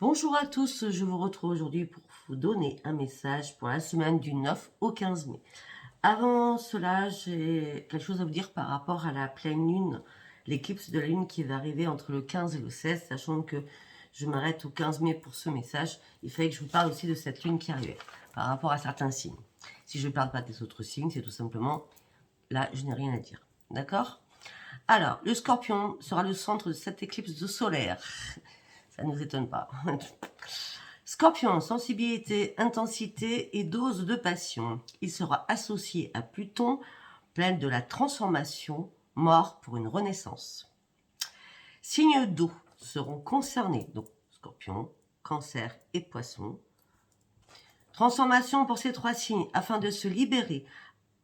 Bonjour à tous, je vous retrouve aujourd'hui pour vous donner un message pour la semaine du 9 au 15 mai. Avant cela, j'ai quelque chose à vous dire par rapport à la pleine lune, l'éclipse de la lune qui va arriver entre le 15 et le 16, sachant que je m'arrête au 15 mai pour ce message. Il fallait que je vous parle aussi de cette lune qui arrivait par rapport à certains signes. Si je ne parle pas des autres signes, c'est tout simplement, là, je n'ai rien à dire. D'accord? Alors, le scorpion sera le centre de cette éclipse solaire. Ça ne nous étonne pas. Scorpion, sensibilité, intensité et dose de passion. Il sera associé à Pluton, pleine de la transformation, mort pour une renaissance. Signes d'eau seront concernés, donc Scorpion, Cancer et Poisson. Transformation pour ces trois signes afin de se libérer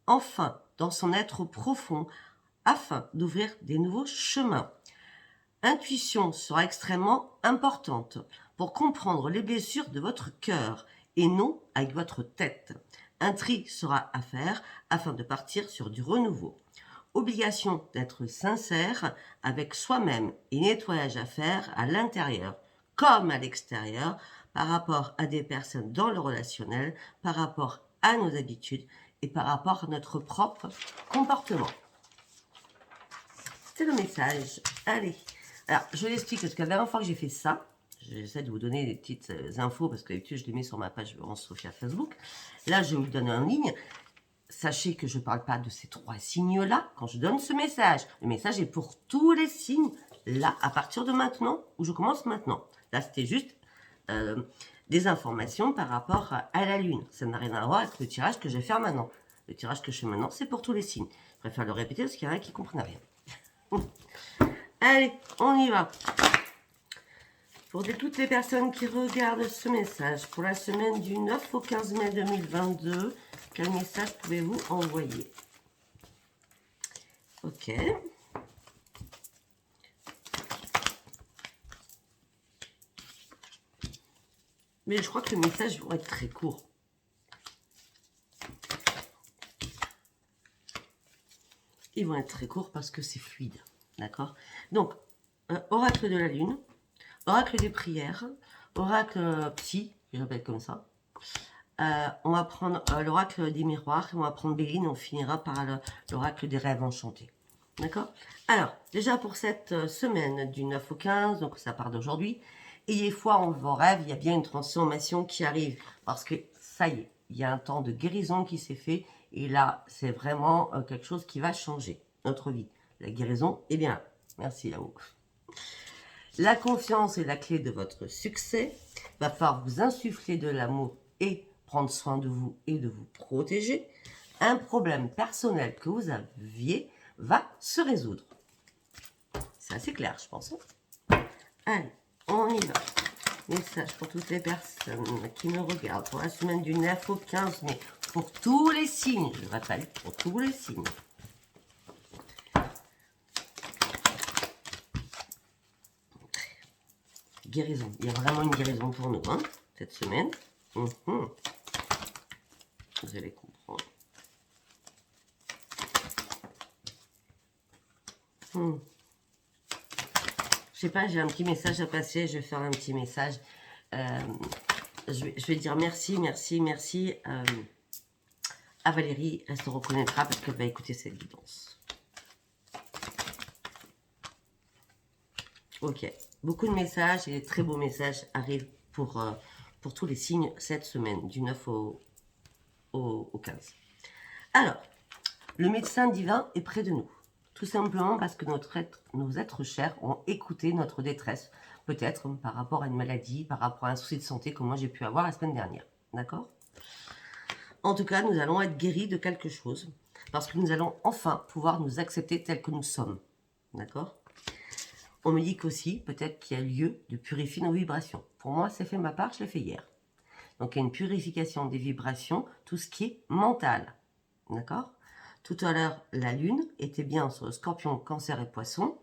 enfin dans son être profond, afin d'ouvrir des nouveaux chemins. Intuition sera extrêmement importante pour comprendre les blessures de votre cœur et non avec votre tête. Un tri sera à faire afin de partir sur du renouveau. Obligation d'être sincère avec soi-même et nettoyage à faire à l'intérieur comme à l'extérieur par rapport à des personnes dans le relationnel, par rapport à nos habitudes et par rapport à notre propre comportement. C'est le message. Allez. Alors, je l'explique parce que la dernière fois que j'ai fait ça, j'essaie de vous donner des petites infos parce que d'habitude je les mets sur ma page Sophia Facebook. Là, je vous le donne en ligne. Sachez que je ne parle pas de ces trois signes-là quand je donne ce message. Le message est pour tous les signes, là, à partir de maintenant, où je commence maintenant. Là, c'était juste des informations par rapport à la Lune. Ça n'a rien à voir avec le tirage que je vais faire maintenant. Le tirage que je fais maintenant, c'est pour tous les signes. Je préfère le répéter parce qu'il y en a qui ne comprennent rien. Allez, on y va. Pour toutes les personnes qui regardent ce message, pour la semaine du 9 au 15 mai 2022, quel message pouvez-vous envoyer? Ok. Mais je crois que les messages vont être très courts. Ils vont être très courts parce que c'est fluide. D'accord? Donc, oracle de la lune, oracle des prières, oracle psy, j'appelle comme ça. On va prendre l'oracle des miroirs, on va prendre Béline, on finira par l'oracle des rêves enchantés. D'accord? Alors, déjà pour cette semaine du 9 au 15, donc ça part d'aujourd'hui, ayez foi en vos rêves, il y a bien une transformation qui arrive, parce que ça y est, il y a un temps de guérison qui s'est fait, et là, c'est vraiment quelque chose qui va changer notre vie. La guérison est bien là. Merci là-haut. La confiance est la clé de votre succès. Il va falloir vous insuffler de l'amour et prendre soin de vous et de vous protéger. Un problème personnel que vous aviez va se résoudre. C'est assez clair, je pense. Allez, on y va. Message pour toutes les personnes qui me regardent pour la semaine du 9 au 15 mai. Pour tous les signes, je rappelle, pour tous les signes. Guérison. Il y a vraiment une guérison pour nous, hein, cette semaine. Vous allez comprendre. Je sais pas, j'ai un petit message à passer. Je vais faire un petit message. Je vais dire merci à Valérie. Elle se reconnaîtra parce qu'elle va écouter cette guidance. Ok. Beaucoup de messages et de très beaux messages arrivent pour tous les signes cette semaine, du 9 au 15. Alors, le médecin divin est près de nous. Tout simplement parce que nos êtres chers ont écouté notre détresse, peut-être par rapport à une maladie, par rapport à un souci de santé que moi j'ai pu avoir la semaine dernière. D'accord? En tout cas, nous allons être guéris de quelque chose, parce que nous allons enfin pouvoir nous accepter tels que nous sommes. D'accord? On me dit qu'aussi, peut-être qu'il y a lieu de purifier nos vibrations. Pour moi, c'est fait ma part, je l'ai fait hier. Donc il y a une purification des vibrations, tout ce qui est mental. D'accord? Tout à l'heure, la Lune était bien sur le Scorpion, Cancer et Poisson.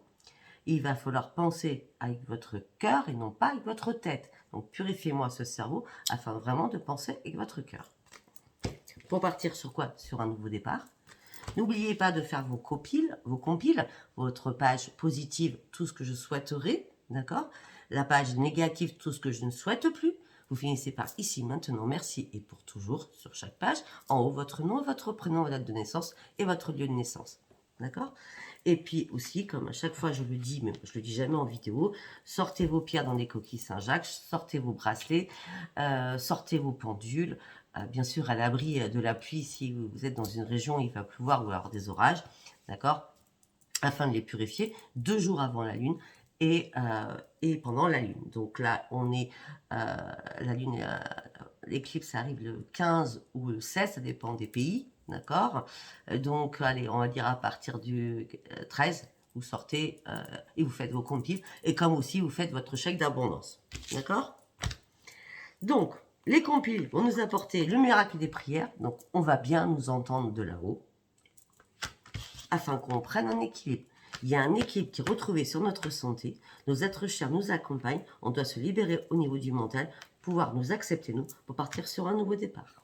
Il va falloir penser avec votre cœur et non pas avec votre tête. Donc purifiez-moi ce cerveau afin vraiment de penser avec votre cœur. Pour partir sur quoi? Sur un nouveau départ. N'oubliez pas de faire vos compiles, votre page positive, tout ce que je souhaiterais, d'accord? la page négative, tout ce que je ne souhaite plus. Vous finissez par ici, maintenant, merci et pour toujours sur chaque page. En haut, votre nom, votre prénom, votre date de naissance et votre lieu de naissance. D'accord? Et puis aussi, comme à chaque fois je le dis, mais je le dis jamais en vidéo, sortez vos pierres dans des coquilles Saint-Jacques, sortez vos bracelets, sortez vos pendules, bien sûr à l'abri de la pluie si vous êtes dans une région où il va pleuvoir ou avoir des orages, d'accord? Afin de les purifier 2 jours avant la lune et pendant la lune. Donc là, on est la lune, l'éclipse arrive le 15 ou le 16, ça dépend des pays, d'accord? Donc allez, on va dire à partir du 13, vous sortez et vous faites vos compiles et comme aussi vous faites votre chèque d'abondance, d'accord? Donc les compiles vont nous apporter le miracle des prières, donc on va bien nous entendre de là-haut afin qu'on prenne un équilibre. Il y a un équilibre qui est retrouvé sur notre santé. Nos êtres chers nous accompagnent. On doit se libérer au niveau du mental, pouvoir nous accepter, nous, pour partir sur un nouveau départ.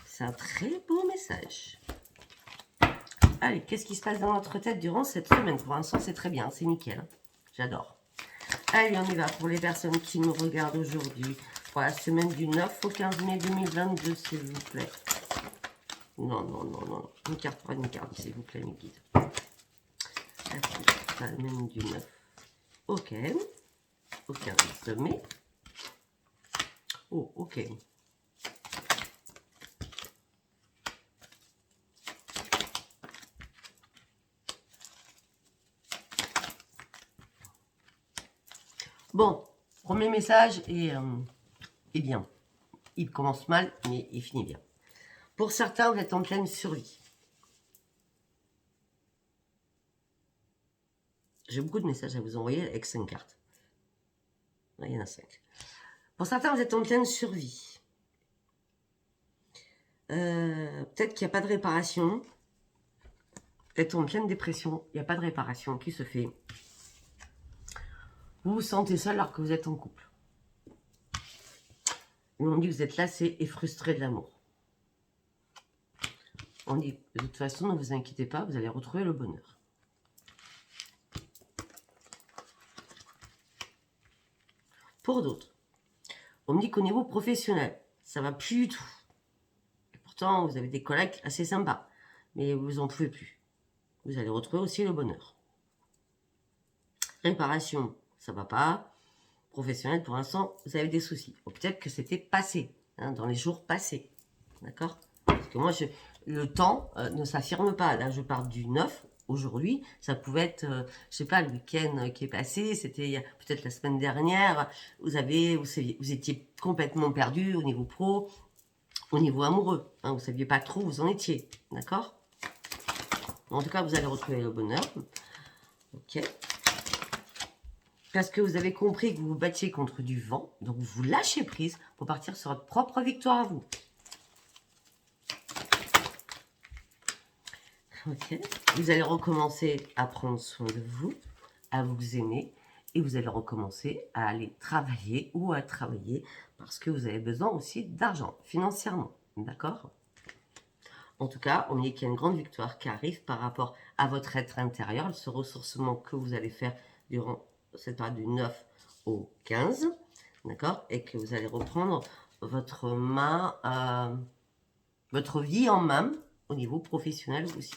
C'est un très beau message. Allez, qu'est-ce qui se passe dans notre tête durant cette semaine? Pour l'instant, c'est très bien, c'est nickel. J'adore. Allez, on y va pour les personnes qui me regardent aujourd'hui. Pour la semaine du 9 au 15 mai 2022, s'il vous plaît. Non, non, non, non. Une carte pour une carte, s'il vous plaît, mes guides. La semaine du 9. Ok. Au 15 mai. Oh, ok. Bon, premier message est bien. Il commence mal, mais il finit bien. Pour certains, vous êtes en pleine survie. J'ai beaucoup de messages à vous envoyer avec 5 cartes. Là, il y en a 5. Pour certains, vous êtes en pleine survie. Peut-être qu'il n'y a pas de réparation. Peut-être en pleine dépression. Il n'y a pas de réparation qui se fait. Vous vous sentez seul alors que vous êtes en couple. On dit que vous êtes lassé et frustré de l'amour. On dit, de toute façon, ne vous inquiétez pas, vous allez retrouver le bonheur. Pour d'autres, on me dit qu'au niveau professionnel, ça va plus du tout. Et pourtant, vous avez des collègues assez sympas, mais vous en pouvez plus. Vous allez retrouver aussi le bonheur. Réparation, ça va pas. Professionnel, pour l'instant, vous avez des soucis. Ou peut-être que c'était passé, hein, dans les jours passés. D'accord? Parce que moi, le temps ne s'affirme pas. Là, je parle du 9. Aujourd'hui, ça pouvait être, je sais pas, le week-end qui est passé, c'était peut-être la semaine dernière, vous étiez complètement perdu au niveau pro, au niveau amoureux, hein, vous saviez pas trop où vous en étiez, d'accord? En tout cas, vous allez retrouver le bonheur, ok? Parce que vous avez compris que vous vous battiez contre du vent, donc vous lâchez prise pour partir sur votre propre victoire à vous. Ok. Vous allez recommencer à prendre soin de vous, à vous aimer, et vous allez recommencer à aller travailler ou à travailler parce que vous avez besoin aussi d'argent, financièrement. D'accord? En tout cas, on dit qu'il y a une grande victoire qui arrive par rapport à votre être intérieur, ce ressourcement que vous allez faire durant cette période du 9 au 15, d'accord? Et que vous allez reprendre votre main, votre vie en main au niveau professionnel aussi.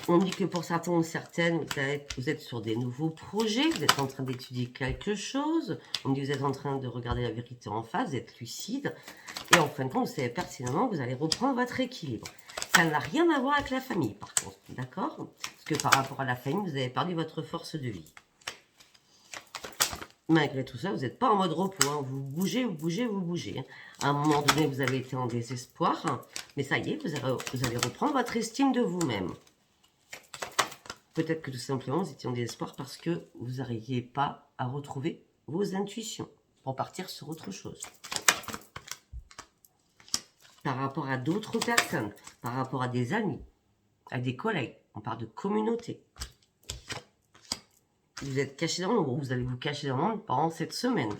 On dit que pour certains ou certaines, vous êtes sur des nouveaux projets, vous êtes en train d'étudier quelque chose, on dit que vous êtes en train de regarder la vérité en face, vous êtes lucide, et en fin de compte, vous savez pertinemment que vous allez reprendre votre équilibre. Ça n'a rien à voir avec la famille, par contre, d'accord? Parce que par rapport à la famille, vous avez perdu votre force de vie. Malgré tout ça, vous n'êtes pas en mode repos, hein. Vous bougez, vous bougez, vous bougez. Hein. À un moment donné, vous avez été en désespoir, hein. Mais ça y est, vous allez reprendre votre estime de vous-même. Peut-être que tout simplement, vous étiez en désespoir parce que vous n'arriviez pas à retrouver vos intuitions pour partir sur autre chose. Par rapport à d'autres personnes, par rapport à des amis, à des collègues, on parle de communauté. Vous êtes caché dans l'ombre, vous allez vous cacher dans l'ombre pendant cette semaine.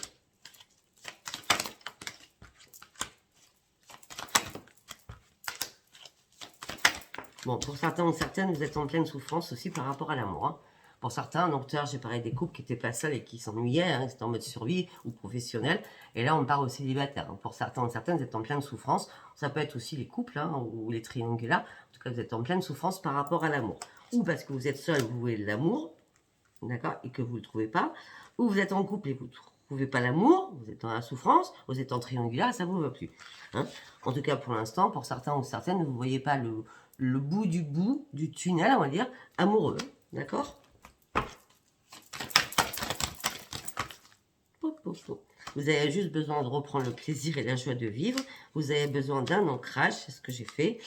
Bon, pour certains ou certaines, vous êtes en pleine souffrance aussi par rapport à l'amour. Hein. Pour certains, donc j'ai parlé des couples qui n'étaient pas seuls et qui s'ennuyaient, hein, qui étaient en mode survie ou professionnel. Et là, on part aux célibataires. Hein. Pour certains, certaines, vous êtes en pleine souffrance. Ça peut être aussi les couples hein, ou les triangulaires. En tout cas, vous êtes en pleine souffrance par rapport à l'amour. Ou parce que vous êtes seul, vous voulez de l'amour, d'accord, et que vous ne le trouvez pas. Ou vous êtes en couple et vous ne trouvez pas l'amour, vous êtes dans la souffrance, vous êtes en triangulaire et ça ne vous va plus. Hein. En tout cas, pour l'instant, pour certains ou certaines, vous ne voyez pas le bout du tunnel, on va dire, amoureux. D'accord. Vous avez juste besoin de reprendre le plaisir et la joie de vivre. Vous avez besoin d'un ancrage, c'est ce que j'ai fait.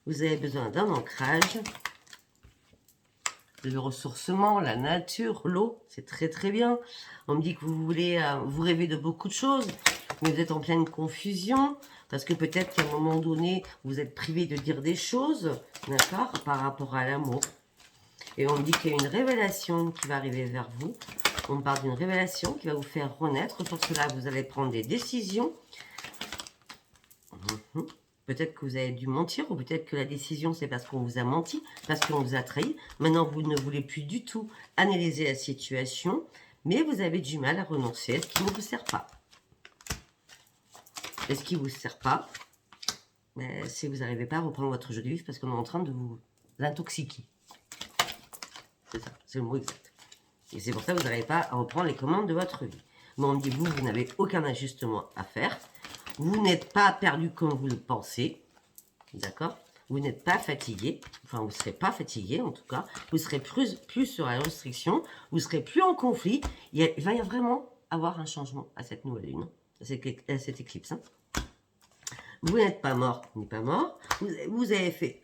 Vous avez besoin d'un ancrage. Le ressourcement, la nature, l'eau, c'est très très bien. On me dit que vous voulez, vous rêvez de beaucoup de choses, mais vous êtes en pleine confusion, parce que peut-être qu'à un moment donné, vous êtes privé de dire des choses, d'accord, par rapport à l'amour. Et on me dit qu'il y a une révélation qui va arriver vers vous. On parle d'une révélation qui va vous faire renaître. Pour cela, vous allez prendre des décisions. Peut-être que vous avez dû mentir, ou peut-être que la décision, c'est parce qu'on vous a menti, parce qu'on vous a trahi. Maintenant, vous ne voulez plus du tout analyser la situation, mais vous avez du mal à renoncer à ce qui ne vous sert pas. Et ce qui ne vous sert pas, c'est que vous n'arrivez pas à reprendre votre jeu de vivre parce qu'on est en train de vous intoxiquer. C'est ça, c'est le mot exact. Et c'est pour ça que vous n'arrivez pas à reprendre les commandes de votre vie. Mais on me dit, vous n'avez aucun ajustement à faire. Vous n'êtes pas perdu comme vous le pensez. D'accord? Vous n'êtes pas fatigué. Enfin, vous ne serez pas fatigué en tout cas. Vous serez plus sur la restriction. Vous serez plus en conflit. Il va y vraiment avoir un changement à cette nouvelle lune. À cette éclipse. Hein. Vous n'êtes pas mort ni pas mort. Vous avez fait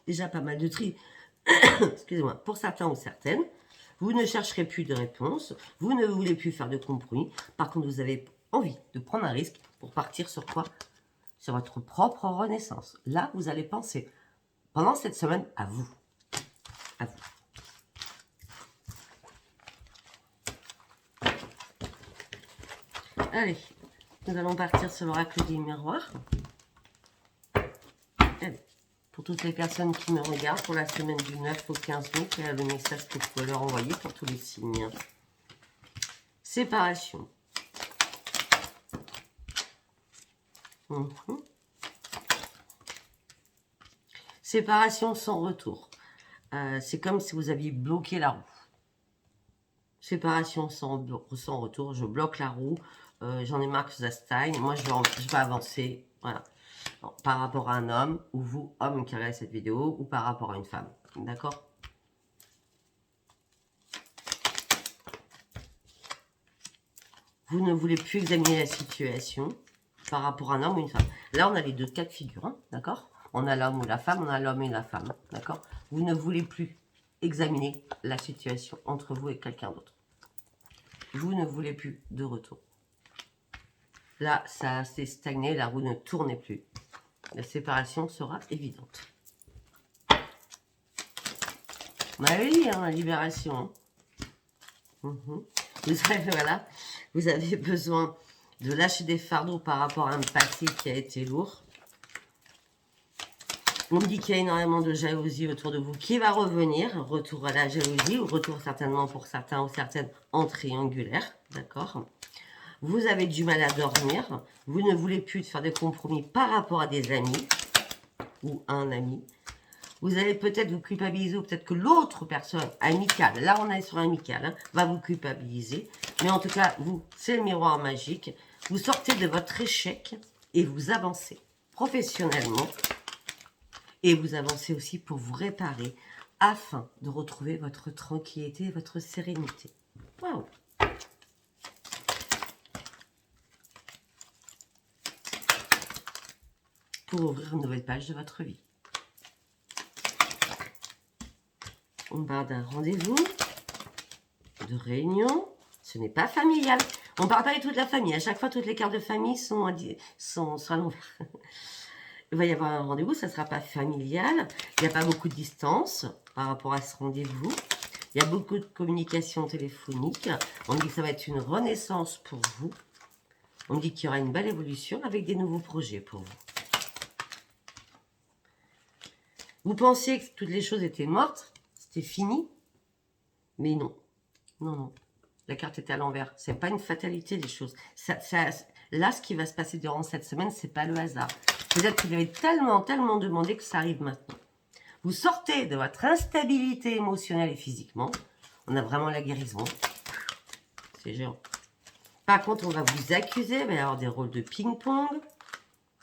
déjà pas mal de tri. Excusez-moi. Pour certains ou certaines. Vous ne chercherez plus de réponse, vous ne voulez plus faire de compromis. Par contre, vous avez envie de prendre un risque pour partir sur quoi? Sur votre propre renaissance. Là, vous allez penser pendant cette semaine à vous. À vous. Allez, nous allons partir sur l'oracle du miroir. Allez. Pour toutes les personnes qui me regardent, pour la semaine du 9 au 15 mai, quel est le message que je peux leur envoyer pour tous les signes? Séparation. Séparation sans retour. C'est comme si vous aviez bloqué la roue. Séparation sans retour. Je bloque la roue. J'en ai marre que ça stagne. Moi, je vais avancer. Voilà. Bon, par rapport à un homme, ou vous, homme qui regarde cette vidéo, ou par rapport à une femme. D'accord? Vous ne voulez plus examiner la situation par rapport à un homme ou une femme. Là, on a les deux cas de figure. Hein, d'accord? On a l'homme ou la femme, on a l'homme et la femme. D'accord? Vous ne voulez plus examiner la situation entre vous et quelqu'un d'autre. Vous ne voulez plus de retour. Là, ça s'est stagné, la roue ne tournait plus. La séparation sera évidente. On avait dit, hein, la libération. Hein. Voilà, vous avez besoin de lâcher des fardeaux par rapport à un passé qui a été lourd. On me dit qu'il y a énormément de jalousie autour de vous qui va revenir. Retour à la jalousie, ou retour certainement pour certains ou certaines en triangulaire. D'accord? Vous avez du mal à dormir. Vous ne voulez plus faire des compromis par rapport à des amis ou un ami. Vous allez peut-être vous culpabiliser, ou peut-être que l'autre personne amicale, là on est sur amical, hein, va vous culpabiliser. Mais en tout cas, vous, c'est le miroir magique. Vous sortez de votre échec et vous avancez professionnellement. Et vous avancez aussi pour vous réparer afin de retrouver votre tranquillité et votre sérénité. Waouh! Pour ouvrir une nouvelle page de votre vie. On parle d'un rendez-vous, de réunion. Ce n'est pas familial. On ne parle pas du tout de la famille. À chaque fois, toutes les cartes de famille sont à l'envers. Il va y avoir un rendez-vous, ça ne sera pas familial. Il n'y a pas beaucoup de distance par rapport à ce rendez-vous. Il y a beaucoup de communication téléphonique. On dit que ça va être une renaissance pour vous. On dit qu'il y aura une belle évolution avec des nouveaux projets pour vous. Vous pensiez que toutes les choses étaient mortes, c'était fini. Mais non, non, non. La carte était à l'envers. C'est pas une fatalité des choses. Là, ce qui va se passer durant cette semaine, c'est pas le hasard. Peut-être que vous avez tellement, tellement demandé que ça arrive maintenant. Vous sortez de votre instabilité émotionnelle et physiquement. On a vraiment la guérison. C'est géant. Par contre, on va vous accuser. Il va y avoir des rôles de ping-pong.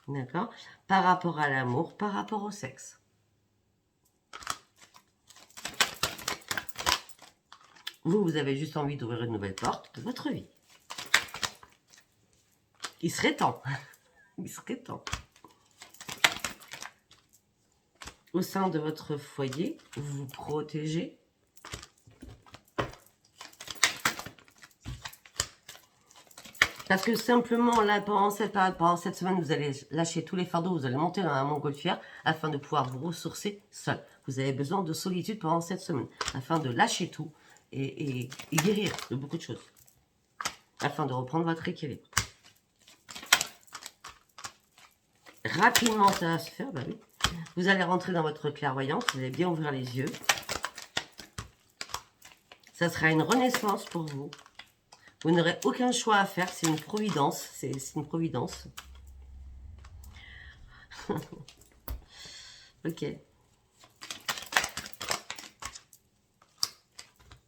D'accord? Par rapport à l'amour, par rapport au sexe. Vous avez juste envie d'ouvrir une nouvelle porte de votre vie. Il serait temps. Il serait temps. Au sein de votre foyer, vous vous protégez. Parce que simplement, là, pendant cette semaine, vous allez lâcher tous les fardeaux, vous allez monter dans un montgolfière afin de pouvoir vous ressourcer seul. Vous avez besoin de solitude pendant cette semaine, afin de lâcher tout et guérir de beaucoup de choses, afin de reprendre votre équilibre. Rapidement, ça va se faire, bah oui. Vous allez rentrer dans votre clairvoyance, vous allez bien ouvrir les yeux. Ça sera une renaissance pour vous. Vous n'aurez aucun choix à faire, c'est une providence. C'est une providence. Ok.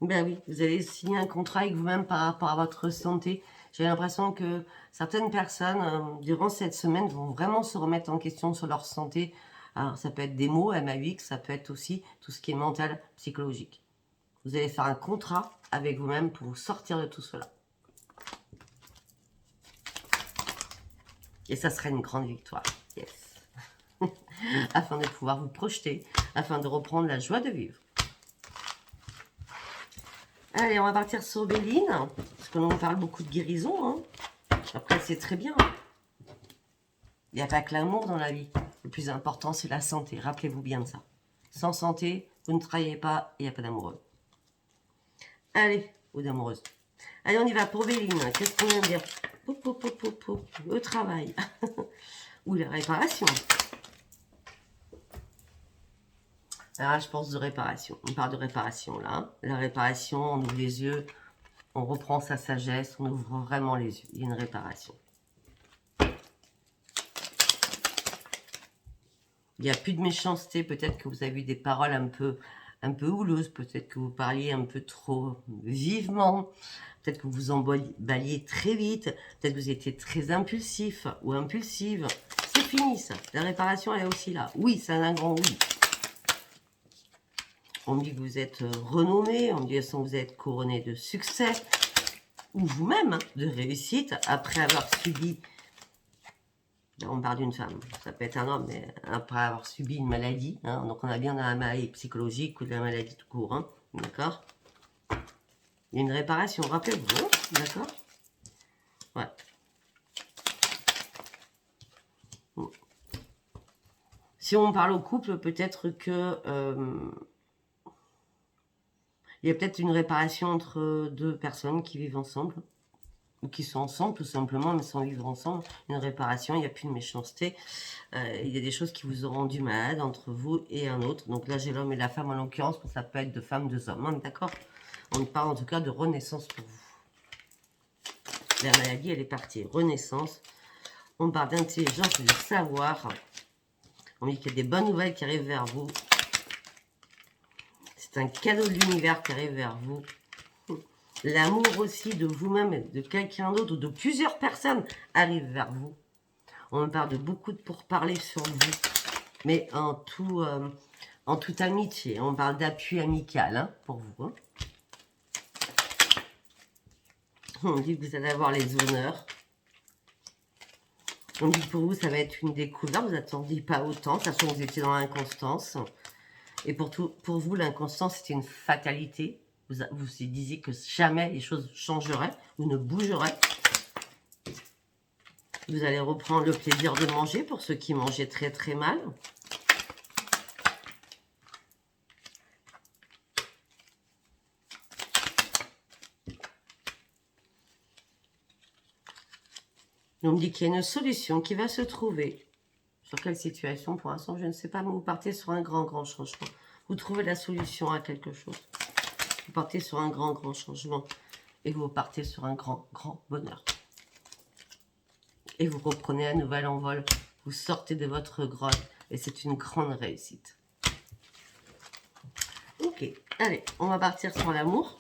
Ben oui, vous allez signer un contrat avec vous-même par rapport à votre santé. J'ai l'impression que certaines personnes, durant cette semaine, vont vraiment se remettre en question sur leur santé. Alors, ça peut être des mots, MAUX, ça peut être aussi tout ce qui est mental, psychologique. Vous allez faire un contrat avec vous-même pour vous sortir de tout cela. Et ça sera une grande victoire. Yes. Afin de pouvoir vous projeter, afin de reprendre la joie de vivre. Allez, on va partir sur Béline, parce que l'on parle beaucoup de guérison. Hein. Après, c'est très bien. Il n'y a pas que l'amour dans la vie. Le plus important, c'est la santé. Rappelez-vous bien de ça. Sans santé, vous ne travaillez pas, il n'y a pas d'amoureux. Allez, ou d'amoureuse. Allez, on y va pour Béline. Qu'est-ce qu'on vient de dire? Le travail. Ou la réparation. Alors, je pense de réparation. On parle de réparation, là. La réparation, on ouvre les yeux, on reprend sa sagesse, on ouvre vraiment les yeux. Il y a une réparation. Il n'y a plus de méchanceté. Peut-être que vous avez eu des paroles un peu houleuses. Peut-être que vous parliez un peu trop vivement. Peut-être que vous vous emballiez très vite. Peut-être que vous étiez très impulsif ou impulsive. C'est fini, ça. La réparation, elle est aussi là. Oui, c'est un grand oui. On me dit que vous êtes renommé. On me dit que vous êtes couronné de succès. Ou vous-même, hein, de réussite. Après avoir subi... On parle d'une femme, ça peut être un homme, mais après avoir subi une maladie, hein, donc on a bien de la maladie psychologique ou de la maladie tout court, hein, d'accord? Il y a une réparation, rappelez-vous, d'accord? Ouais. Si on parle au couple, peut-être que il y a peut-être une réparation entre deux personnes qui vivent ensemble. Ou qui sont ensemble tout simplement, mais sans vivre ensemble, une réparation, il n'y a plus de méchanceté. Il y a des choses qui vous ont rendu malade entre vous et un autre. Donc là, j'ai l'homme et la femme en l'occurrence, ça peut être de femmes, deux hommes, hein, d'accord? On parle en tout cas de renaissance pour vous. La maladie, elle est partie. Renaissance. On parle d'intelligence et de savoir. On dit qu'il y a des bonnes nouvelles qui arrivent vers vous. C'est un cadeau de l'univers qui arrive vers vous. L'amour aussi de vous-même, de quelqu'un d'autre ou de plusieurs personnes arrive vers vous. On parle de beaucoup de pourparlers sur vous, mais en toute amitié. On parle d'appui amical, hein, pour vous. Hein. On dit que vous allez avoir les honneurs. On dit que pour vous, ça va être une découverte. Vous n'attendiez pas autant, sachant que vous étiez dans l'inconstance. Et pour vous, l'inconstance, c'était une fatalité. Vous vous disiez que jamais les choses changeraient ou ne bougeraient. Vous allez reprendre le plaisir de manger pour ceux qui mangeaient très très mal. On me dit qu'il y a une solution qui va se trouver. Sur quelle situation? Pour l'instant, je ne sais pas, mais vous partez sur un grand changement. Vous trouvez la solution à quelque chose. Vous partez sur un grand changement. Et vous partez sur un grand bonheur. Et vous reprenez un nouvel envol. Vous sortez de votre grotte. Et c'est une grande réussite. Ok, allez, on va partir sur l'amour.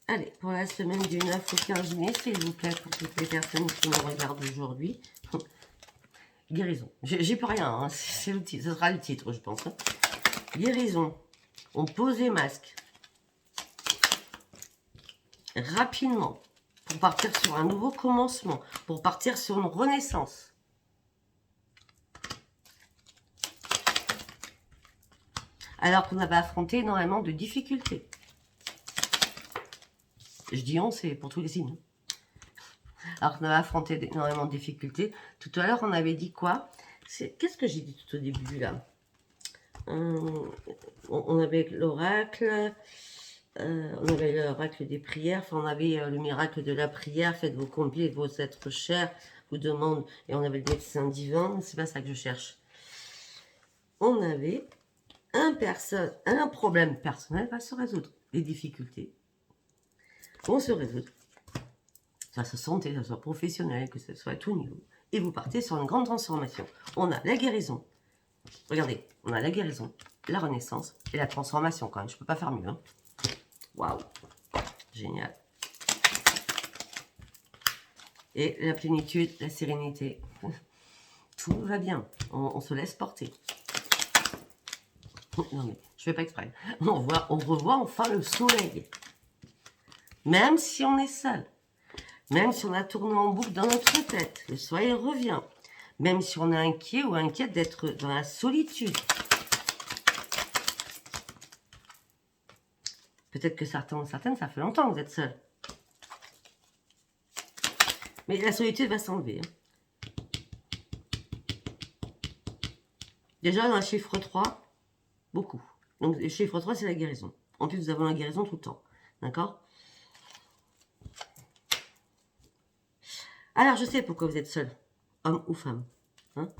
Allez, pour la semaine du 9 au 15 mai, s'il vous plaît, pour toutes les personnes qui me regardent aujourd'hui. Guérison. J'ai plus rien, hein. C'est le titre, ce sera le titre, je pense. Hein. Guérison. On pose les masques. Rapidement. Pour partir sur un nouveau commencement. Pour partir sur une renaissance. Alors qu'on avait affronté énormément de difficultés. Je dis on, c'est pour tous les signes. Alors qu'on avait affronté énormément de difficultés. Tout à l'heure, on avait dit quoi? Qu'est-ce que j'ai dit tout au début, là? On avait l'oracle, on avait l'oracle des prières, enfin, on avait le miracle de la prière, faites vos combler, vos êtres chers, vous demandent, et on avait le médecin divin, c'est pas ça que je cherche. On avait un problème personnel va se résoudre, les difficultés vont se résoudre, que ça soit santé, que ça soit professionnel, que ce soit à tout niveau, et vous partez sur une grande transformation. On a la guérison, regardez, on a la guérison, la renaissance et la transformation quand même, je peux pas faire mieux. Hein. Waouh, génial. Et la plénitude, la sérénité, tout va bien, on se laisse porter. Non mais, je fais pas exprès. On revoit enfin le soleil. Même si on est seul, même si on a tourné en boucle dans notre tête, le soleil revient. Même si on est inquiet ou inquiète d'être dans la solitude. Peut-être que certains ou certaines, ça fait longtemps que vous êtes seuls. Mais la solitude va s'enlever. Hein. Déjà, dans le chiffre 3, beaucoup. Donc, le chiffre 3, c'est la guérison. En plus, nous avons la guérison tout le temps. D'accord? Alors, je sais pourquoi vous êtes seul, homme ou femme. Hein?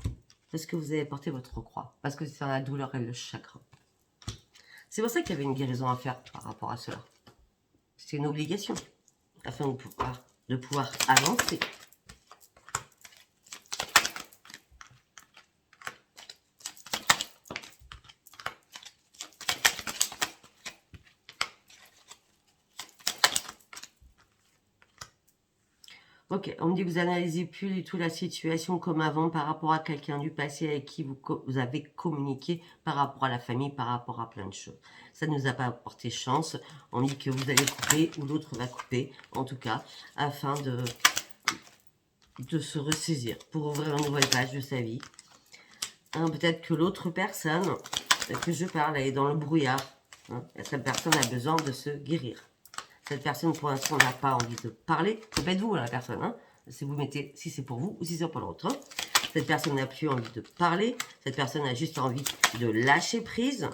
Parce que vous avez porté votre croix. Parce que c'est dans la douleur et le chagrin. C'est pour ça qu'il y avait une guérison à faire par rapport à cela. C'est une obligation, afin de pouvoir avancer. Ok, on me dit que vous n'analysez plus du tout la situation comme avant par rapport à quelqu'un du passé avec qui vous avez communiqué par rapport à la famille, par rapport à plein de choses. Ça ne nous a pas apporté chance. On dit que vous allez couper ou l'autre va couper, en tout cas, afin de se ressaisir pour ouvrir une nouvelle page de sa vie. Hein, peut-être que l'autre personne que je parle, elle est dans le brouillard. Hein, et cette personne a besoin de se guérir. Cette personne, pour l'instant, n'a pas envie de parler. Faites-vous la personne, hein, si vous mettez, si c'est pour vous ou si c'est pour l'autre. Hein. Cette personne n'a plus envie de parler. Cette personne a juste envie de lâcher prise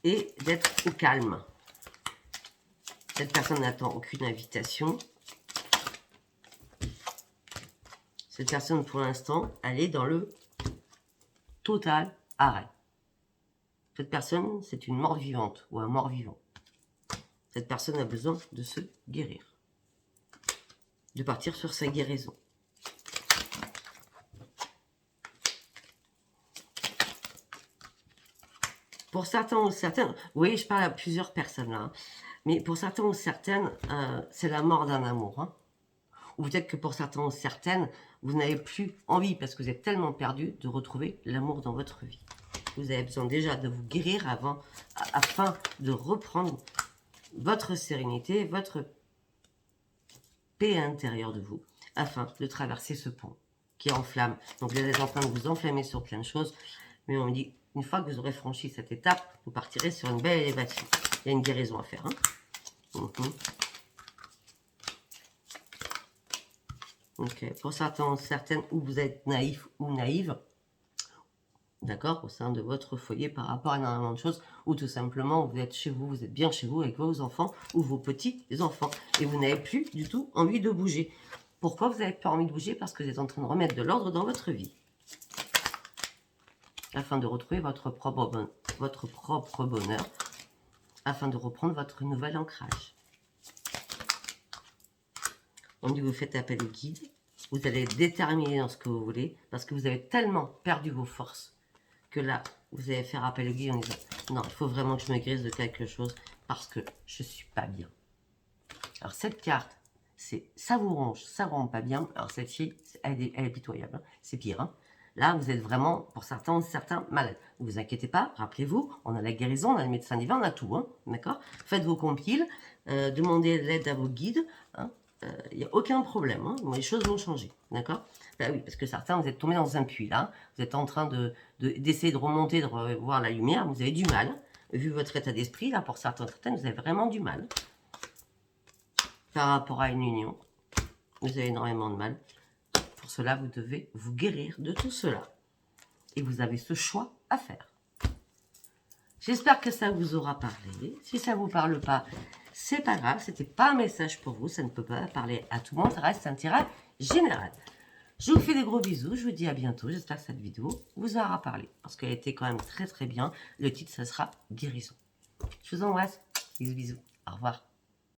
et d'être au calme. Cette personne n'attend aucune invitation. Cette personne, pour l'instant, elle est dans le total arrêt. Cette personne, c'est une mort vivante ou un mort vivant. Cette personne a besoin de se guérir, de partir sur sa guérison. Pour certains ou certaines, oui, je parle à plusieurs personnes là, hein, mais pour certains ou certaines, c'est la mort d'un amour. Hein. Ou peut-être que pour certains ou certaines, vous n'avez plus envie, parce que vous êtes tellement perdu, de retrouver l'amour dans votre vie. Vous avez besoin déjà de vous guérir afin de reprendre votre sérénité, votre paix intérieure de vous, afin de traverser ce pont qui est en flamme. Donc vous êtes en train de vous enflammer sur plein de choses, mais on me dit, une fois que vous aurez franchi cette étape, vous partirez sur une belle élévation. Il y a une guérison à faire. Hein. Ok, pour certains, certaines, où vous êtes naïf ou naïve, d'accord, au sein de votre foyer par rapport à énormément de choses, ou tout simplement vous êtes chez vous, vous êtes bien chez vous avec vos enfants ou vos petits-enfants, et vous n'avez plus du tout envie de bouger. Pourquoi vous n'avez pas envie de bouger? Parce que vous êtes en train de remettre de l'ordre dans votre vie. afin de retrouver votre propre bonheur, afin de reprendre votre nouvel ancrage. On dit vous faites appel au guide, vous allez être déterminé dans ce que vous voulez, parce que vous avez tellement perdu vos forces, que là, vous allez faire appel au guide en disant, non, il faut vraiment que je me guérisse de quelque chose, parce que je ne suis pas bien. Alors cette carte, c'est ça vous ronge, ça ne rend pas bien. Alors celle-ci, elle est pitoyable, hein. C'est pire. Hein. Là, vous êtes vraiment, pour certains malades. Ne vous inquiétez pas, rappelez-vous, on a la guérison, on a le médecin divin, on a tout. Hein, d'accord. Faites vos compiles, demandez l'aide à vos guides. Il n'y a aucun problème. Hein, les choses vont changer. D'accord. Ben oui, parce que certains, vous êtes tombés dans un puits là. Vous êtes en train d'essayer de remonter, de revoir la lumière. Vous avez du mal. Vu votre état d'esprit, là, pour certaines, vous avez vraiment du mal. Par rapport à une union, vous avez énormément de mal. Pour cela, vous devez vous guérir de tout cela. Et vous avez ce choix à faire. J'espère que ça vous aura parlé. Si ça ne vous parle pas, c'est pas grave. C'était pas un message pour vous. Ça ne peut pas parler à tout le monde. Ça reste un tirage général. Je vous fais des gros bisous. Je vous dis à bientôt. J'espère que cette vidéo vous aura parlé. Parce qu'elle était quand même très très bien. Le titre, ça sera guérison. Je vous embrasse. Bisous bisous. Au revoir.